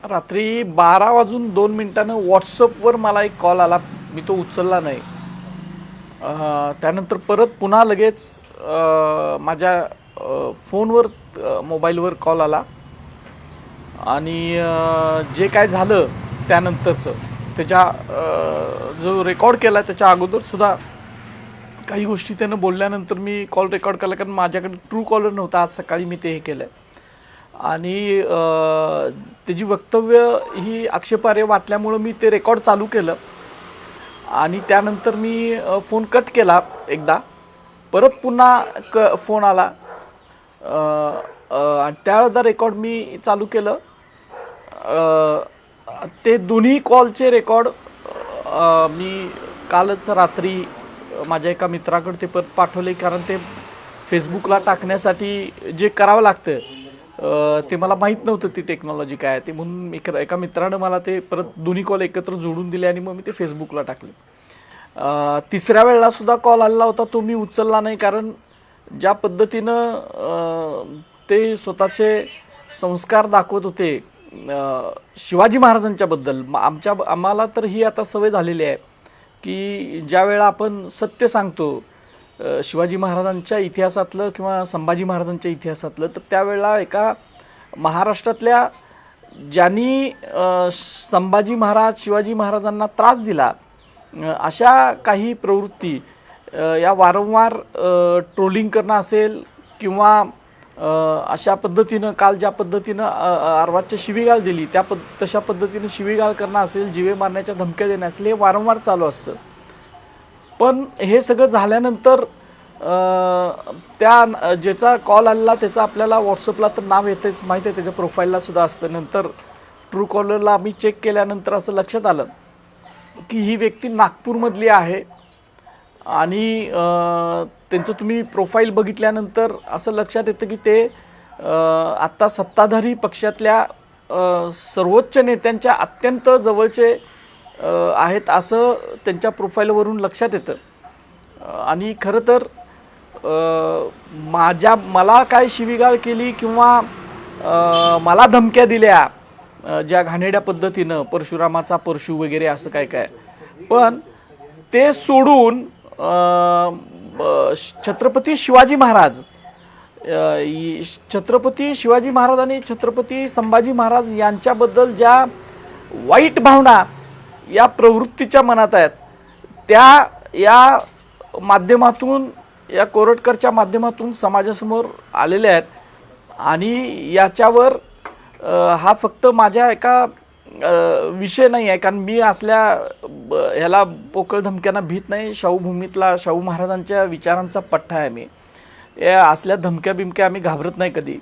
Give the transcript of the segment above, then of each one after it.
रात्री 12:02 व्हॉट्सअपवर मला एक कॉल आला. मी तो उचलला नाही. त्यानंतर परत पुन्हा लगेच माझ्या फोनवर मोबाईलवर कॉल आला आणि जे काय झालं त्यानंतरचं त्याच्या जो रेकॉर्ड केला त्याच्या अगोदर सुद्धा काही गोष्टी त्यानं बोलल्यानंतर मी कॉल रेकॉर्ड केला, कारण माझ्याकडे ट्रू कॉलर नव्हता. आज सकाळी मी ते हे केलं आणि त्याची वक्तव्य ही आक्षेपार्ह वाटल्यामुळं मी ते रेकॉर्ड चालू केलं आणि त्यानंतर मी फोन कट केला. एकदा परत पुन्हा फोन आला आणि त्यावेळेला रेकॉर्ड मी चालू केलं. ते दोन्ही कॉलचे रेकॉर्ड मी कालच रात्री माझ्या एका मित्राकडे ते परत पाठवले, कारण ते फेसबुकला टाकण्यासाठी जे करावं लागतं ते मला माहीत नव्हतं ती टेक्नॉलॉजी काय आहे ते, म्हणून एका मित्रानं मला ते परत दोन्ही कॉल एकत्र जोडून दिले आणि मग मी ते फेसबुकला टाकले. तिसऱ्या वेळेला सुद्धा कॉल आलेला होता, तो मी उचलला नाही, कारण ज्या पद्धतीनं ते स्वतःचे संस्कार दाखवत होते शिवाजी महाराजांच्याबद्दल. आम्हाला तर ही आता सवय झालेली आहे की ज्या वेळा आपण सत्य सांगतो शिवाजी महाराजांच्या इतिहासातलं किंवा संभाजी महाराजांच्या इतिहासातलं, तर त्यावेळेला एका महाराष्ट्रातल्या ज्यांनी संभाजी महाराज शिवाजी महाराजांना त्रास दिला अशा काही प्रवृत्ती या वारंवार ट्रोलिंग करणं असेल किंवा अशा पद्धतीनं काल ज्या पद्धतीनं आरवाच्या शिवीगाळ दिली तशा पद्धतीनं शिवीगाळ करणं असेल, जीवे मारण्याच्या धमक्या देणं असेल, हे वारंवार चालू असतं. पण हे सगळं झाल्यानंतर त्या ज्याचा कॉल आलेला त्याचा आपल्याला व्हॉट्सअपला तर नाव येतेच, माहीत आहे, त्याच्या प्रोफाईलला सुद्धा असतं. नंतर ट्रू कॉलरला आम्ही चेक केल्यानंतर असं लक्षात आलं की ही व्यक्ती नागपूरमधली आहे आणि त्यांचं तुम्ही प्रोफाईल बघितल्यानंतर असं लक्षात येतं की ते आत्ता सत्ताधारी पक्षातल्या सर्वोच्च नेत्यांच्या अत्यंत जवळचे आहेत असं त्यांच्या प्रोफाईलवरून लक्षात येतं. आणि खरं तर मला काय शिवीगाळ केली किंवा मला धमक्या दिल्या ज्या घाणेरड्या पद्धतीनं, परशुरामाचा परशु वगैरे असं काय काय, पण ते सोडून छत्रपती शिवाजी महाराज आणि छत्रपती संभाजी महाराज यांच्याबद्दल ज्या वाईट भावना या प्रवृत्तीच्या मनात आहेत त्या या माध्यमातून, या कोरटकरच्या माध्यमातून समाजासमोर आलेल्या आहेत. आणि याच्यावर हा फक्त माझ्या एका विषय नाही आहे, कारण मी असल्या ह्याला पोकळ धमक्यांना भीत नाही. शाहूभूमीतला शाहू महाराजांच्या विचारांचा पठ्ठा आहे मी. या असल्या धमक्या बिमक्या आम्ही घाबरत नाही कधी.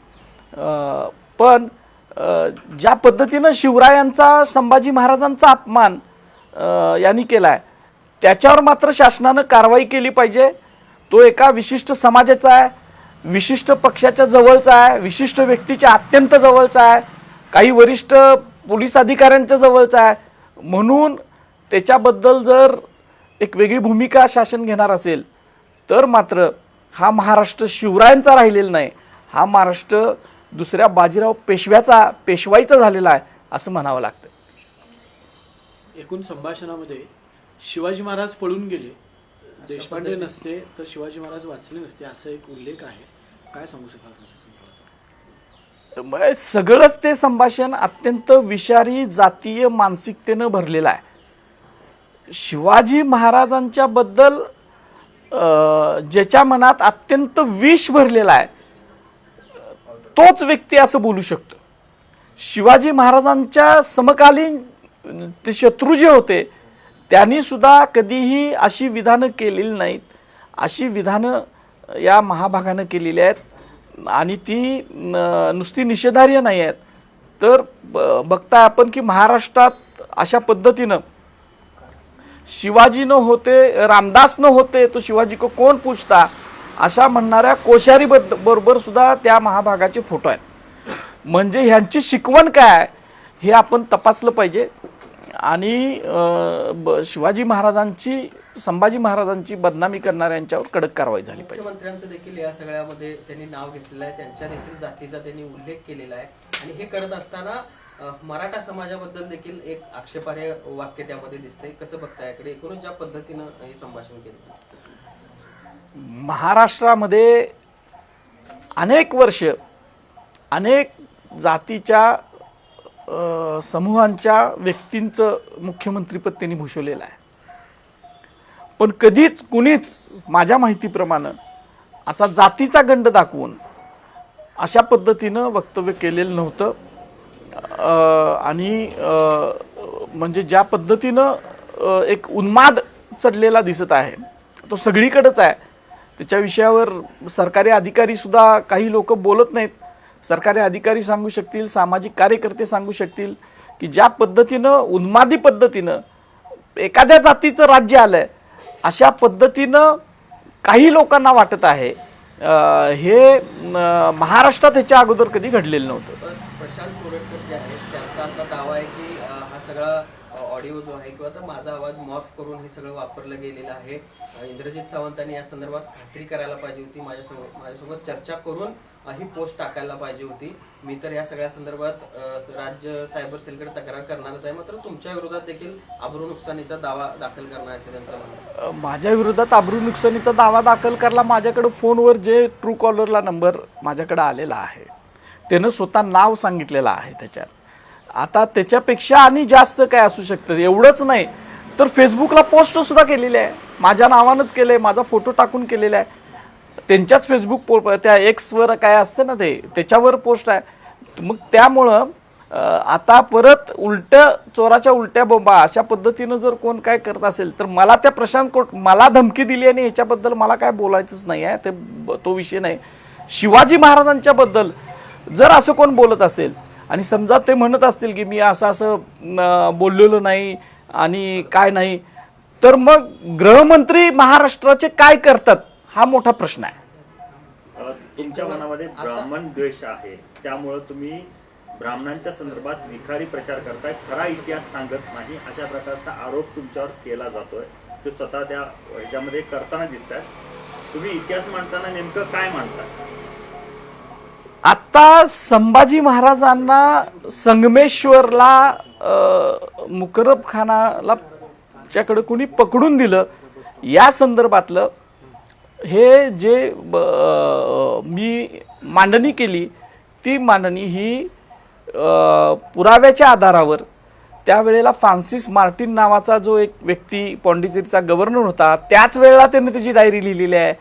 पण ज्या पद्धतीनं शिवरायांचा संभाजी महाराजांचा अपमान यांनी केला आहे त्याच्यावर मात्र शासनानं कारवाई केली पाहिजे. तो एका विशिष्ट समाजाचा आहे, विशिष्ट पक्षाच्या जवळचा आहे, विशिष्ट व्यक्तीच्या अत्यंत जवळचा आहे, काही वरिष्ठ पोलीस अधिकाऱ्यांच्या जवळचा आहे. म्हणून त्याच्याबद्दल जर एक वेगळी भूमिका शासन घेणार असेल तर मात्र हा महाराष्ट्र शिवरायांचा राहिलेला नाही, हा महाराष्ट्र दुसऱ्या बाजीराव पेशवाईचा झालेला आहे असं म्हणावं लागतं. एकूण संभाषणामध्ये शिवाजी महाराज पळून गेले, देशपांडे नसते तर शिवाजी महाराज वाचले नसते असा एक उल्लेख आहे. काय सांगू शकाल तुमच्या? सगळंच ते संभाषण अत्यंत विषारी जातीय मानसिकतेनं भरलेलं आहे. शिवाजी महाराजांच्या बद्दल ज्याच्या मनात अत्यंत विष भरलेला आहे तोच व्यक्ती असं बोलू शकतो. शिवाजी महाराजांच्या समकालीन ते शत्रू जे होते त्यांनी सुद्धा कधीही अशी विधानं केलेली नाहीत. अशी विधानं या महाभागानं केलेली आहेत आणि ती नुसती निषेधार्ह नाही आहेत. तर बघताय आपण की महाराष्ट्रात अशा पद्धतीनं शिवाजी न होते रामदास न होते तो शिवाजी को कोण पूछता अशा म्हणणाऱ्या कोश्यारी बरोबर सुद्धा त्या महाभागाचे फोटो आहेत. म्हणजे ह्यांची शिकवण काय हे आपण तपासलं पाहिजे आणि शिवाजी महाराजांची संभाजी महाराजांची बदनामी करणाऱ्यांच्यावर कडक कारवाई झाली पाहिजे. मुख्यमंत्र्यांचं देखील या सगळ्यामध्ये त्यांनी नाव घेतलेलं आहे, त्यांच्या देखील जातीचा त्यांनी उल्लेख केलेला आहे. आणि हे करत असताना मराठा समाजाबद्दल देखील एक आक्षेपार्ह वाक्य त्यामध्ये दिसतंय. कसं बघताय याकडे, एकूणच ज्या पद्धतीनं हे संभाषण केलं? महाराष्ट्रामध्ये अनेक वर्ष अनेक जातीच्या समूहांच्या व्यक्तींचं मुख्यमंत्रीपद त्यांनी भूषवलेलं आहे, पण कधीच कुणीच माझ्या माहितीप्रमाणे असा जातीचा गंड दाखवून अशा पद्धतीनं वक्तव्य केलेलं नव्हतं. आणि म्हणजे ज्या पद्धतीनं एक उन्माद चढलेला दिसत आहे तो सगळीकडेच आहे. त्याच्या विषयावर सरकारी अधिकारी सुद्धा काही लोक बोलत नाहीत. सरकारी अधिकारी सांगू शकतील, सामाजिक कार्यकर्ते सांगू शकतील की ज्या पद्धतीनं उन्मादी पद्धतीनं एखाद्या जातीचं राज्य आलंय अशा पद्धतीनं काही लोकांना वाटत आहे. हे महाराष्ट्रात ह्याच्या अगोदर कधी घडलेलं नव्हतं. प्रशांत कोरटकर जे आहेत त्यांचा असा दावा आहे की हा सगळा ऑडिओ जो आहे किंवा माझा आवाज मॉफ करून हे सगळं वापरलं गेलेलं आहे. इंद्रजित सावंतांनी या संदर्भात खात्री करायला पाहिजे होती, माझ्यासोबत चर्चा करून ही पोस्ट टाकायला पाहिजे होती. मी तर या सगळ्या संदर्भात राज्य सायबर सेलकडे तक्रार करणारच आहे, मात्र तुमच्या विरोधात देखील अब्रू नुकसानीचा दावा दाखल करणार आहे त्यांचं म्हणणं. माझ्या विरोधात अब्रू नुकसानीचा दावा दाखल करायला माझ्याकडे फोनवर जे ट्रू कॉलरला नंबर माझ्याकडे आलेला आहे त्यानं स्वतः नाव सांगितलेलं आहे त्याच्यात. आता त्याच्यापेक्षा आणि जास्त काय असू शकतं. एवढंच नाही तर फेसबुकला पोस्ट सुद्धा केलेली आहे, माझ्या नावानंच केलं आहे, माझा फोटो टाकून केलेला आहे. त्यांच्याच फेसबुक त्या एक्सवर काय असतं ना त्याच्यावर पोस्ट आहे. मग त्यामुळं आता परत चोराच्या उलट्या बोंबा अशा पद्धतीनं जर कोण काय करत असेल तर मला त्या प्रशांत मला धमकी दिली आणि ह्याच्याबद्दल मला काय बोलायचंच नाही आहे. तो विषय नाही. शिवाजी महाराजांच्या बद्दल जर असं कोण बोलत असेल आणि समजा ते म्हणत असतील की मी असं बोललेलो नाही आणि काय नाही, तर मग गृहमंत्री महाराष्ट्राचे काय करतात हा मोठा प्रश्न आहे. तुमच्या मनामध्ये ब्राह्मण द्वेष आहे, त्यामुळे तुम्ही ब्राह्मणांच्या संदर्भात विखारी प्रचार करताय, खरा इतिहास सांगत नाही अशा प्रकारचा आरोप तुमच्यावर केला जातोय. ते स्वतः त्या ह्याच्यामध्ये करताना दिसतात. तुम्ही इतिहास मांडताना नेमकं काय मांडताय? आता संभाजी महाराजांना संगमेश्वरला मुकरब खानाला च्याकडे कोणी पकडून दिलं या संदर्भातलं हे जे मी मांडणी केली ती मांडणी ही पुराव्याच्या आधारावर त्यावेळेला फ्रान्सिस मार्टिन नावाचा जो एक व्यक्ती पॉंडिचेरीचा गव्हर्नर होता त्याच वेळेला त्याने त्याची डायरी लिहिलेली आहे.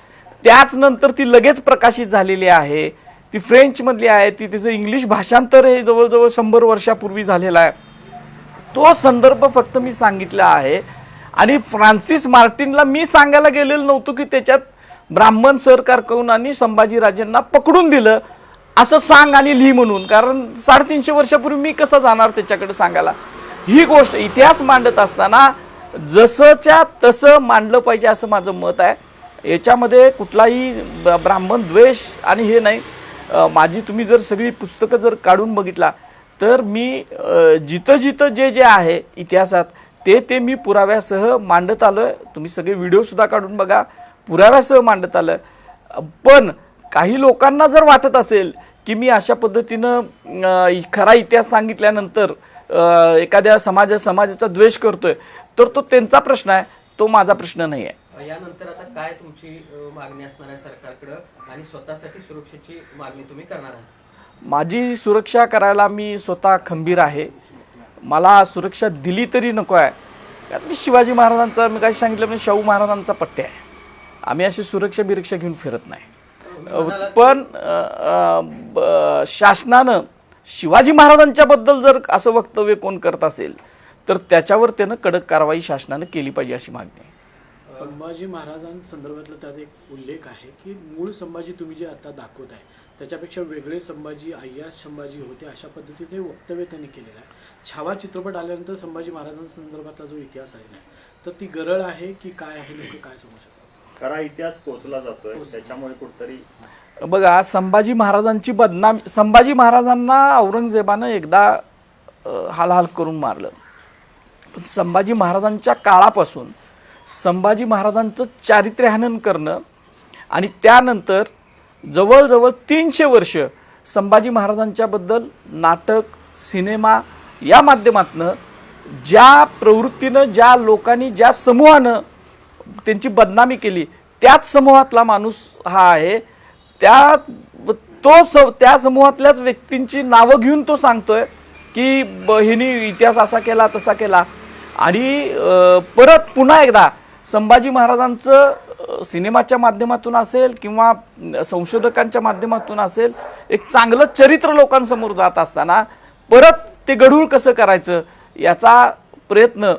त्याच नंतर ती लगेच प्रकाशित झालेली आहे. ती फ्रेंचमधली आहे. ती तिचं इंग्लिश भाषांतर हे जवळजवळ 100 वर्षापूर्वी झालेला आहे. तो संदर्भ फक्त मी सांगितला आहे. आणि फ्रान्सिस मार्टिनला मी सांगायला गेलेलो नव्हतो की त्याच्यात ब्राह्मण सरकार करून आणि संभाजीराजांना पकडून दिलं असं सांग आणि लिही म्हणून, कारण 350 वर्षापूर्वी मी कसं जाणार त्याच्याकडे सांगायला. ही गोष्ट इतिहास मांडत असताना जसंच्या तसं मांडलं पाहिजे असं माझं मत आहे. याच्यामध्ये कुठलाही ब्राह्मण द्वेष आणि हे नाही. माझी तुम्ही जर सगळी पुस्तकं जर काढून बघितला तर मी जिथं जिथं जे जे आहे इतिहासात ते मी पुराव्यासह मांडत आलोय. तुम्ही सगळे व्हिडिओ सुद्धा काढून बघा, पुराव्यासह मांडत आलोय. पण काही लोकांना जर वाटत असेल की मी अशा पद्धतीनं खरा इतिहास सांगितल्यानंतर एखाद्या समाजाचा द्वेष करतोय तर तो त्यांचा प्रश्न आहे, तो माझा प्रश्न नाही आहे. यानंतर आता काय तुमची मागणी असणार आहे सरकारकडे आणि स्वतःसाठी सुरक्षेची मागणी तुम्ही करणार आहात? माझी सुरक्षा करायला मी स्वतः खंबीर आहे. मला सुरक्षा दिली तरी नको आहे, कारण मी शिवाजी महाराजांचा, मी काय सांगितलं म्हणजे शाहू महाराजांचा पट्टे आहे. आम्ही अशी सुरक्षा बिरक्षा घेऊन फिरत नाही. पण शासनानं शिवाजी महाराजांच्या बद्दल जर असं वक्तव्य कोण करत असेल तर त्याच्यावर त्यानं कडक कारवाई शासनानं केली पाहिजे अशी मागणी आहे. संभाजी महाराजांसंदर्भातला त्यात एक उल्लेख आहे की मूळ संभाजी तुम्ही जे आता दाखवत आहे त्याच्यापेक्षा वेगळे संभाजी, अय्याश संभाजी होते अशा पद्धतीत हे वक्तव्य त्यांनी केलेलं आहे. छावा चित्रपट आल्यानंतर संभाजी महाराजांसंदर्भातला जो इतिहास आहे तर ती गरळ आहे की काय आहे, लोक काय समजू शकतात? खरा इतिहास पोहोचला जातोय त्याच्यामुळे कुठतरी बघा, संभाजी महाराजांची बदनामी, संभाजी महाराजांना औरंगजेबानं एकदा हालहाल करून मारलं. पण संभाजी महाराजांच्या काळापासून संभाजी महाराजांचं चारित्र्यहनन करणं आणि त्यानंतर जवळजवळ 300 वर्ष संभाजी महाराजांच्याबद्दल नाटक, सिनेमा या माध्यमातनं ज्या प्रवृत्तीनं, ज्या लोकांनी, ज्या समूहानं त्यांची बदनामी केली, त्याच समूहातला माणूस हा आहे. त्या समूहातल्याच व्यक्तींची नावं घेऊन तो सांगतोय की हिनी इतिहास असा केला, तसा केला. आणि परत पुन्हा एकदा संभाजी महाराजांचं सिनेमाच्या माध्यमातून असेल किंवा संशोधकांच्या माध्यमातून असेल एक चांगलं चरित्र लोकांसमोर जात असताना परत ते गढूळ कसं करायचं याचा प्रयत्न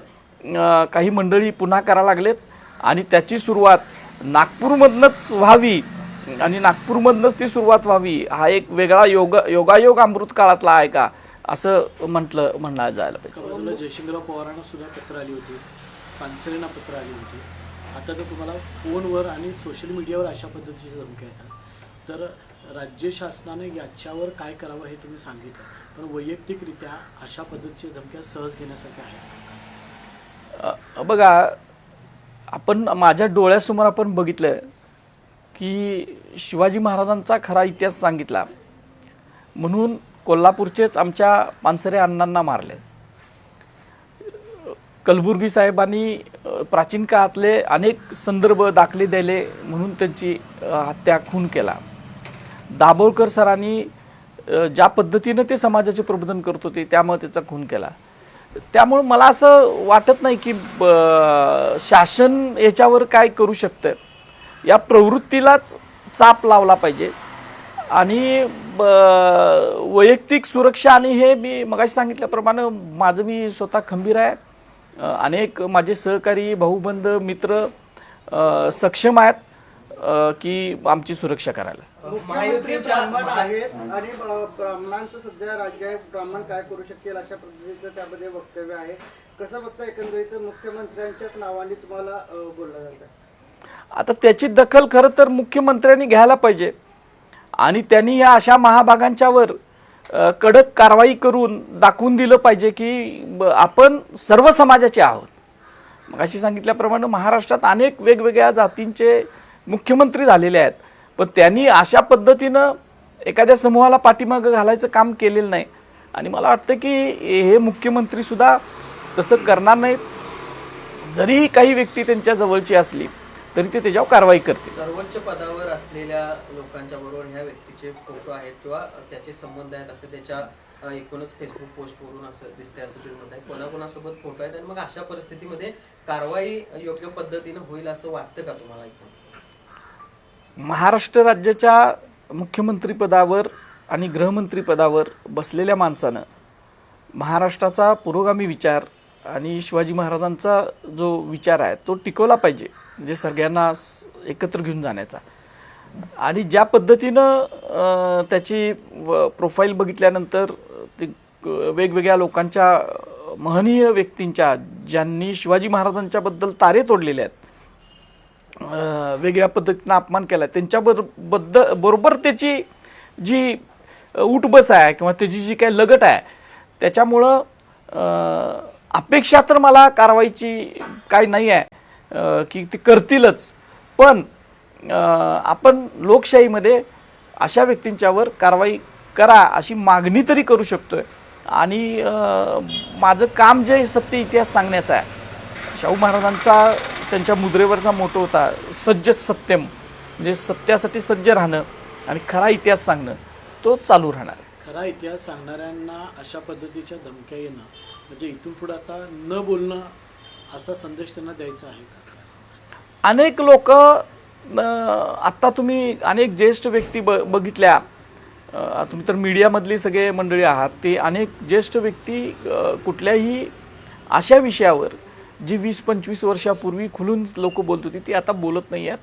काही मंडळी पुन्हा करायला लागलेत. आणि त्याची सुरुवात नागपूरमधनंच व्हावी आणि नागपूरमधनंच ती सुरुवात व्हावी हा एक वेगळा योगायोग अमृत काळातला आहे का असं म्हणलं जायला पाहिजे. बाजूला जयशिंगराव पवारांना सुद्धा पत्र आली होती, पानसरेंना पत्र आली होती. आता तर तुम्हाला फोनवर आणि सोशल मीडियावर अशा पद्धतीची धमक्या येतात. तर राज्य शासनाने याच्यावर काय करावं हे तुम्ही सांगितलं, पण वैयक्तिकरित्या अशा पद्धतीच्या धमक्या सहज घेण्यासारख्या आहेत? बघा, आपण माझ्या डोळ्यासमोर आपण बघितलं की शिवाजी महाराजांचा खरा इतिहास सांगितला म्हणून कोल्हापूरचेच आमच्या पानसरे अण्णांना मारले. कलबुर्गी साहेबांनी प्राचीन काळातले अनेक संदर्भ दाखले दिले म्हणून त्यांची हत्या, खून केला. दाभोळकर सरांनी ज्या पद्धतीनं ते समाजाचे प्रबोधन करत होते त्यामुळे त्याचा खून केला. त्यामुळे मला असं वाटत नाही की शासन याच्यावर काय करू शकतं. या प्रवृत्तीलाच चाप लावला पाहिजे. आणि वैयक्तिक सुरक्षा आणि हे मी मगाशी सांगितल्याप्रमाणे माझं मी स्वतः खंबीर आहे. अनेक माझे सहकारी, भाऊबंद, मित्र सक्षम आहेत की आमची सुरक्षा करायला. मुख्यमंत्री ब्राह्मण आहेत आणि ब्राह्मणांचं सध्या राज्य आहे, ब्राह्मण काय करू शकतील अशा पद्धतीचं त्यामध्ये वक्तव्य आहे. कसं बघता एकंदरीत मुख्यमंत्र्यांच्याच नावाने तुम्हाला बोललं जातं? आता त्याची दखल खरं तर मुख्यमंत्र्यांनी घ्यायला पाहिजे आणि त्यांनी या अशा महाभागांच्यावर कडक कारवाई करून दाखवून दिलं पाहिजे की आपण सर्व समाजाचे आहोत. मग अशी सांगितल्याप्रमाणे महाराष्ट्रात अनेक वेगवेगळ्या जातींचे मुख्यमंत्री झालेले आहेत, पण त्यांनी अशा पद्धतीनं एखाद्या समूहाला पाठीमागं घालायचं काम केलेलं नाही. आणि मला वाटतं की हे मुख्यमंत्री सुद्धा तसं करणार नाहीत. जरी काही व्यक्ती त्यांच्या जवळची असली तरी ते त्याच्यावर कारवाई करतील. सर्वोच्च पदावर असलेल्या लोकांच्या बरोबर ह्या व्यक्तीचे फोटो आहेत किंवा त्याचे संबंध आहेत असं त्याच्या एकूणच फेसबुक पोस्टवरून असं दिसतंय, असं तुम्ही म्हणताय. कोणाकोणासोबत फोटो आहेत आणि मग अशा परिस्थितीमध्ये कारवाई योग्य पद्धतीनं होईल असं वाटतं का तुम्हाला? महाराष्ट्र राज्याच्या मुख्यमंत्रीपदावर आणि गृहमंत्रीपदावर बसलेल्या माणसानं महाराष्ट्राचा पुरोगामी विचार आणि शिवाजी महाराजांचा जो विचार आहे तो टिकवला पाहिजे, म्हणजे सगळ्यांना एकत्र घेऊन जाण्याचा. आणि ज्या पद्धतीनं त्याची प्रोफाईल बघितल्यानंतर ते वेगवेगळ्या लोकांच्या, महनीय व्यक्तींच्या, ज्यांनी शिवाजी महाराजांच्याबद्दल तारे तोडलेले आहेत, वेगळ्या पद्धतीनं अपमान केला, बरोबर त्याची जी उठबस आहे किंवा त्याची जी काही लगट आहे त्याच्यामुळं अपेक्षा तर मला कारवाईची काही नाही आहे की ते करतीलच. पण आपण लोकशाहीमध्ये अशा व्यक्तींच्यावर कारवाई करा अशी मागणी तरी करू शकतोय. आणि माझं काम जे सत्य इतिहास सांगण्याचं आहे, शाहू महाराजांचा त्यांच्या मुद्रेवरचा मोठो होता सज्ज सत्यम, म्हणजे सत्यासाठी सज्ज राहणं आणि खरा इतिहास सांगणं, तो चालू राहणार आहे. खरा इतिहास सांगणाऱ्यांना अशा पद्धतीच्या धमक्या येणं म्हणजे इथून पुढे आता न बोलणं असा संदेश त्यांना द्यायचा आहे का? अनेक लोक, आत्ता तुम्ही अनेक ज्येष्ठ व्यक्ती बघितल्या, तुम्ही तर मीडियामधली सगळे मंडळी आहात, ते अनेक ज्येष्ठ व्यक्ती कुठल्याही अशा विषयावर जी 20-25 वर्षापूर्वी खुलून लोक बोलत होती ती आता बोलत नाही आहेत.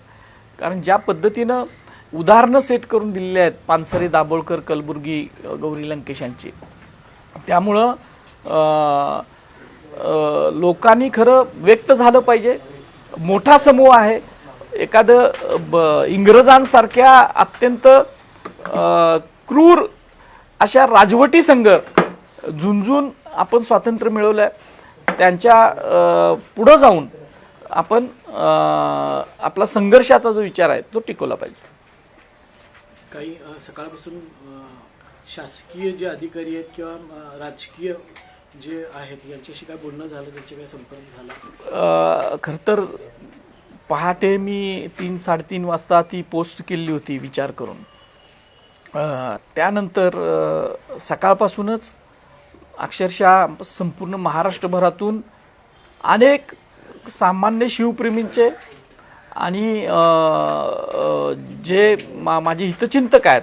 कारण ज्या पद्धतीनं उदाहरणं सेट करून दिलेली आहेत पानसरे, दाभोळकर, कलबुर्गी, गौरी लंकेश यांची, त्यामुळं लोकांनी खरं व्यक्त झालं पाहिजे. मोठा समूह आहे, एखादं इंग्रजांसारख्या अत्यंत क्रूर अशा राजवटी संघ झुंजून आपण स्वातंत्र्य मिळवलं आहे, त्यांच्या पुढं जाऊन आपण आपला संघर्षाचा जो विचार आहे तो टिकवला पाहिजे. काही सकाळपासून शासकीय जे अधिकारी आहेत किंवा राजकीय जे आहेत यांच्याशी काय बोलणं झालं, त्यांचे काय संपर्क झाला? खरं तर पहाटे मी 3-3:30 वाजता ती पोस्ट केली होती विचार करून. त्यानंतर सकाळपासूनच अक्षरशः संपूर्ण महाराष्ट्रभरातून अनेक सामान्य शिवप्रेमींचे आणि जे माझे हितचिंतक आहेत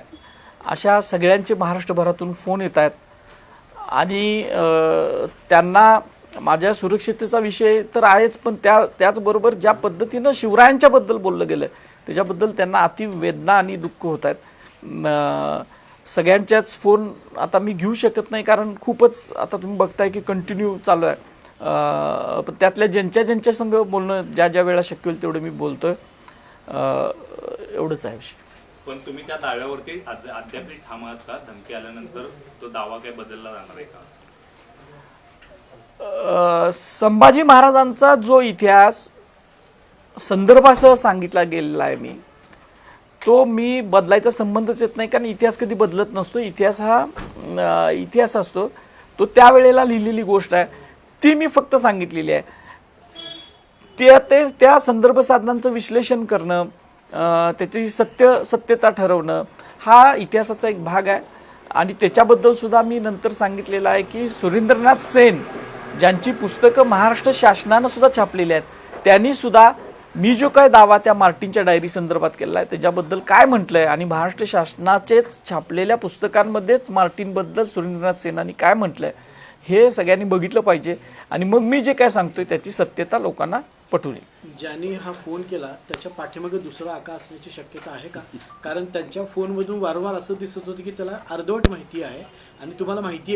अशा सगळ्यांचे महाराष्ट्रभरातून फोन येत आहेत आणि त्यांना माझ्या सुरक्षिततेचा विषय तर आहेच, पण त्याचबरोबर ज्या पद्धतीनं शिवरायांच्याबद्दल बोललं गेलं त्याच्याबद्दल त्यांना अति वेदना आणि दुःख होत आहेत. सगळ्यांच्याच फोन आता मी घेऊ शकत नाही, कारण खूपच आता तुम्ही बघताय की कंटिन्यू चालू आहे. पण त्यातल्या ज्यांच्या संग बोलणं ज्या वेळा शक्य होईल तेवढं मी बोलतोय. एवढंच आहे विषय. पण तुम्ही त्या दाव्यावरती अद्यापही ठाम आहात का? धमकी आल्यानंतर तो दावा काय बदलला जाणार आहे का? संभाजी महाराजांचा जो इतिहास संदर्भासह सांगितला गेलेला आहे तो मी बदलायचा संबंधच येत नाही, कारण इतिहास कधी बदलत नसतो. इतिहास हा इतिहास असतो, तो त्यावेळेला लिहिलेली गोष्ट आहे, ती मी फक्त सांगितलेली आहे. त्या संदर्भ साधनांचं विश्लेषण करणं, त्याची सत्यता ठरवणं हा इतिहासाचा एक भाग आहे. आणि त्याच्याबद्दल सुद्धा मी नंतर सांगितलेलं आहे की सुरेंद्रनाथ सेन ज्यांची पुस्तकं महाराष्ट्र शासनानं सुद्धा छापलेली आहेत, त्यांनी सुद्धा मी जो काय दावा त्या मार्टिनच्या डायरी संदर्भात केला आहे त्याच्याबद्दल काय म्हटलंय आणि महाराष्ट्र शासनाचेच छापलेल्या पुस्तकांमध्येच मार्टिनबद्दल सुरेंद्रनाथ सेनांनी काय म्हटलंय हे सगळ्यांनी बघितलं पाहिजे. आणि मग मी जे काय सांगतोय त्याची सत्यता लोकांना पटवली. ज्यांनी हा फोन केला त्याच्या पाठीमागे दुसरा आका असण्याची शक्यता आहे का? कारण त्यांच्या फोनमधून वारंवार असं दिसत होतं की त्याला अर्धवट माहिती आहे आणि तुम्हाला माहिती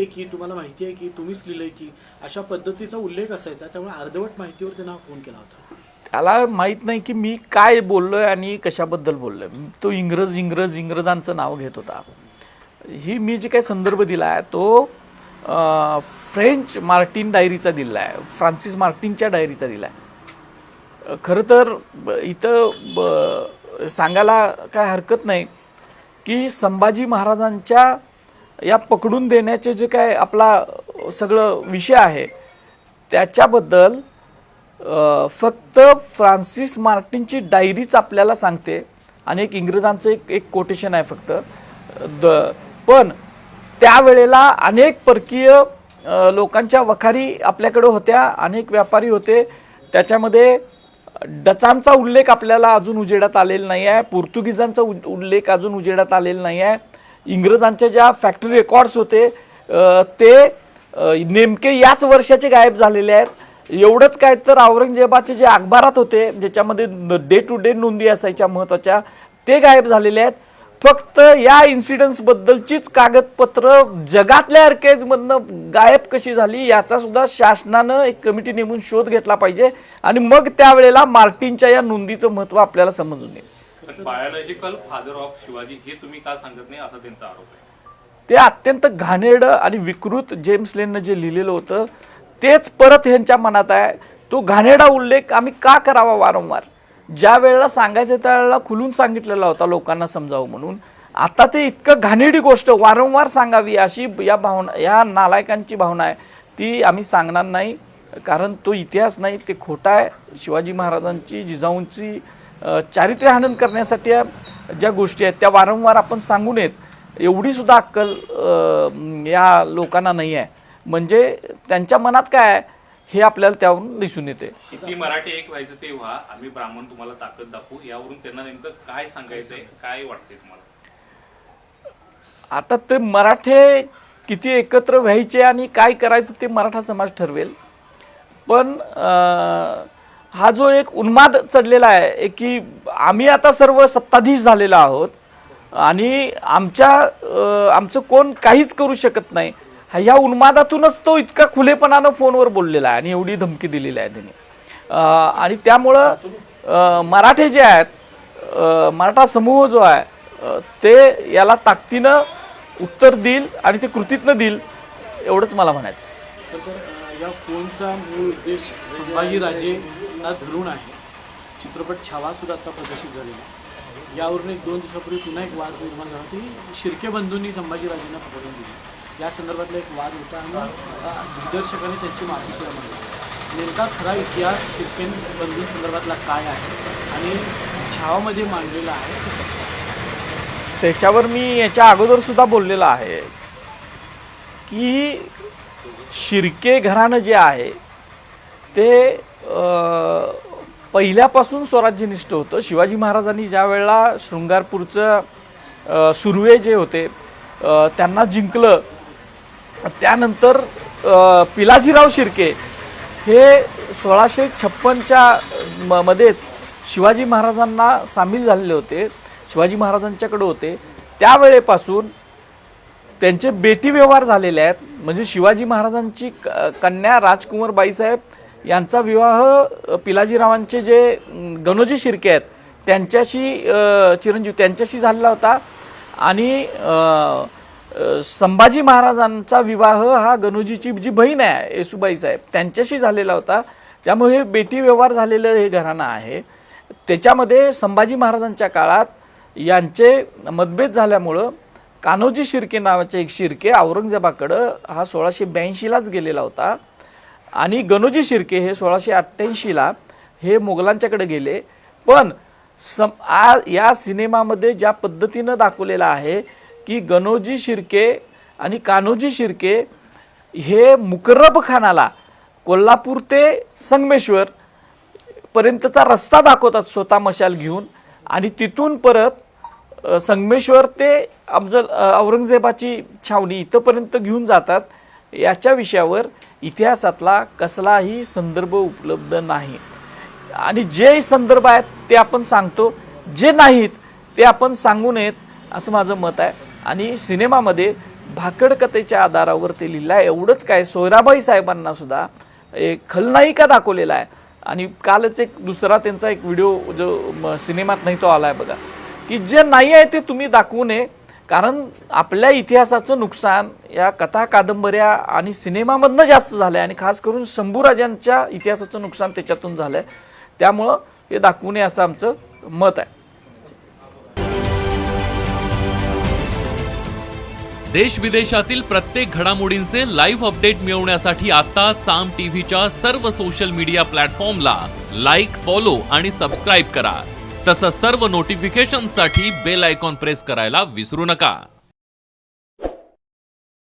आहे की तुम्हीच लिहिलंय की अशा पद्धतीचा उल्लेख असायचा, त्यामुळे अर्धवट माहितीवर त्यानं हा फोन केला होता. त्याला माहित नाही की मी काय बोललोय आणि कशाबद्दल बोललोय. तो इंग्रजांचं नाव घेत होता. ही मी जे काही संदर्भ दिला आहे तो फ्रेंच मार्टिन डायरीचा दिला आहे, फ्रान्सिस मार्टिनच्या डायरीचा दिला आहे. खरं तर इथं सांगायला काय हरकत नाही की संभाजी महाराजांच्या या पकडून देण्याचे जे काय आपला सगळं विषय आहे त्याच्याबद्दल फक्त फ्रान्सिस मार्टिनची डायरीच आपल्याला सांगते आणि एक इंग्रजांचं एक कोटेशन आहे फक्त. पण त्यावेळेला अनेक परकीय लोकांच्या वखारी आपल्याकडे होत्या, अनेक व्यापारी होते. त्याच्यामध्ये डचांचा उल्लेख आपल्याला अजून उजेडात आलेला नाही आहे, पोर्तुगीजांचा उल्लेख अजून उजेडात आलेला नाही आहे. इंग्रजांच्या ज्या फॅक्टरी रेकॉर्ड्स होते ते नेमके याच वर्षाचे गायब झालेले आहेत. एवढंच काय तर औरंगजेबाचे जे अखबारात होते ज्याच्यामध्ये डे टू डे नोंदी असायच्या महत्त्वाच्या, ते गायब झालेले आहेत. फक्त या इन्सिडेंट्स बद्दलचीच कागदपत्र जगातल्या आर्काइव्हमधनं गायब कशी झाली याचा सुद्धा शासनानं एक कमिटी नेमून शोध घेतला पाहिजे आणि मग त्यावेळेला मार्टिनच्या या नोंदीचं महत्त्व आपल्याला समजून येईल. पण बायोलॉजिकल फादर ऑफ शिवाजी हे तुम्ही का सांगत नाही असा त्यांचा आरोप आहे. ते अत्यंत घाणेरडं आणि विकृत जेम्स लेननं जे लिहिलेलं होतं तेच परत ह्यांच्या मनात आहे. तो घाणेरडा उल्लेख आम्ही का करावा वारंवार? ज्या वेळेला सांगायचं त्यावेळेला खुलून सांगितलेला होता लोकांना समजावं म्हणून. आता ते इतकं घाणेरडी गोष्ट वारंवार सांगावी अशी या नालायकांची भावना आहे, ती आम्ही सांगणार नाही. कारण तो इतिहास नाही, ते खोटा आहे. शिवाजी महाराजांची जिजाऊंची चारित्र्य हनन करण्यासाठी ज्या गोष्टी आहेत त्या वारंवार आपण सांगू नयेत एवढी सुद्धा अक्कल या लोकांना नाही आहे. म्हणजे त्यांच्या मनात काय आहे हे आपल्याला त्यावरून दिसून येते. किती मराठी एक व्हायचं ते व्हा, आम्ही ब्राह्मण तुम्हाला ताकद दाखवू, यावरून त्यांना नेमकं काय सांगायचंय, काय वाटतंय तुम्हाला? आता ते मराठे किती एकत्र व्हायचे आणि काय करायचं ते मराठा समाज ठरवेल. पण हा जो एक उन्माद चढलेला आहे की आम्ही आता सर्व सत्ताधीश झालेलो आहोत आणि आमचं कोण काहीच करू शकत नाही, ह्या उन्मादातूनच तो इतका खुलेपणानं फोनवर बोललेला आहे आणि एवढी धमकी दिलेली आहे त्यांनी. आणि त्यामुळं मराठे जे आहेत, मराठा समूह जो आहे ते याला ताकदीनं उत्तर देईल आणि ते कृतीतनं देईल एवढंच मला म्हणायचं. तर या फोनचा मूळ उद्देश संभाजीराजेंना धरून आहे. चित्रपट छावा सुद्धा आता प्रदर्शित झालेला आहे. यावरून 1-2 दिवसापूर्वी पुन्हा एक वाद निर्माण झाला की शिर्के बंधूंनी संभाजीराजेंना पकडून दिली. या संदर्भातला एक वाद होता आणि दिग्दर्शकांनी त्यांची माफी सुद्धा मागितली. नेमका खरा इतिहास शिर्के बंधूंसंदर्भातला काय आहे आणि छावामध्ये मांडलेला आहे ते सांगा. त्याच्यावर मी याच्या अगोदर सुद्धा बोललेला आहे की शिर्के घराणं जे आहे ते पहिल्यापासून स्वराज्यनिष्ठ होतं. शिवाजी महाराजांनी ज्या वेळेला शृंगारपूरचं सुर्वे जे होते त्यांना जिंकलं, त्यानंतर पिलाजीराव शिर्के हे 1656च्या मध्येच शिवाजी महाराजांना सामील झालेले होते, शिवाजी महाराजांच्याकडे होते. त्यावेळेपासून त्यांचे बेटी व्यवहार झालेले आहेत. म्हणजे शिवाजी महाराजांची कन्या राजकुमार बाईसाहेब यांचा विवाह पिलाजीरावांचे जे गणोजी शिर्के आहेत त्यांच्याशी चिरंजीव त्यांच्याशी झालेला होता आणि संभाजी महाराजांचा विवाह हा गणोजीची जी बहीण आहे येसुबाई साहेब त्यांच्याशी झालेला होता. त्यामुळे हे बेटी व्यवहार झालेलं हे घराणं आहे. त्याच्यामध्ये संभाजी महाराजांच्या काळात यांचे मतभेद झाल्यामुळं कान्होजी शिर्के नावाचे एक शिर्के औरंगजेबाकडं हा 1682लाच गेलेला होता आणि गणोजी शिर्के हे 1688ला हे मोगलांच्याकडे गेले. पण या सिनेमामध्ये ज्या पद्धतीनं दाखवलेलं आहे की गणोजी शिर्के आणि कान्होजी शिर्के हे मुकर्रब खानाला कोल्हापूर ते संगमेश्वर पर्यंतचा रस्ता दाखवतात स्वतः मशाल घेऊन आणि तिथून परत संगमेश्वर ते औरंगजेबाची छावणी इथंपर्यंत घेऊन जातात. याच्या विषयावर इतिहासातला कसलाही संदर्भ उपलब्ध नाही आणि जे संदर्भ आहेत ते आपण सांगतो, जे नाहीत ते आपण सांगू नयेत असं माझं मत आहे. आणि सिनेमामध्ये भाकड कथेच्या आधारावर ते लिहिलं आहे. एवढंच काय, सोयराबाई साहेबांना सुद्धा एक खलनायिका दाखवलेला आहे आणि कालच एक दुसरा त्यांचा एक व्हिडिओ जो सिनेमात नाही तो आला आहे बघा, की जे नाही आहे ते तुम्ही दाखवू नये. कारण आपल्या इतिहासाचं नुकसान या कथा कादंबऱ्या आणि सिनेमामधनं जास्त झालं आहे आणि खास करून शंभूराजांच्या इतिहासाचं नुकसान त्याच्यातून झालं आहे. त्यामुळं हे दाखवू नये असं आमचं मत आहे. देश विदेशातील प्रत्येक घडामोडींचे लाईव्ह अपडेट मिळवण्यासाठी आता साम टीव्हीच्या सर्व सोशल मीडिया प्लॅटफॉर्मला लाईक, फॉलो आणि सबस्क्राईब करा. तसंच सर्व नोटिफिकेशनसाठी बेल आयकॉन प्रेस करायला विसरू नका.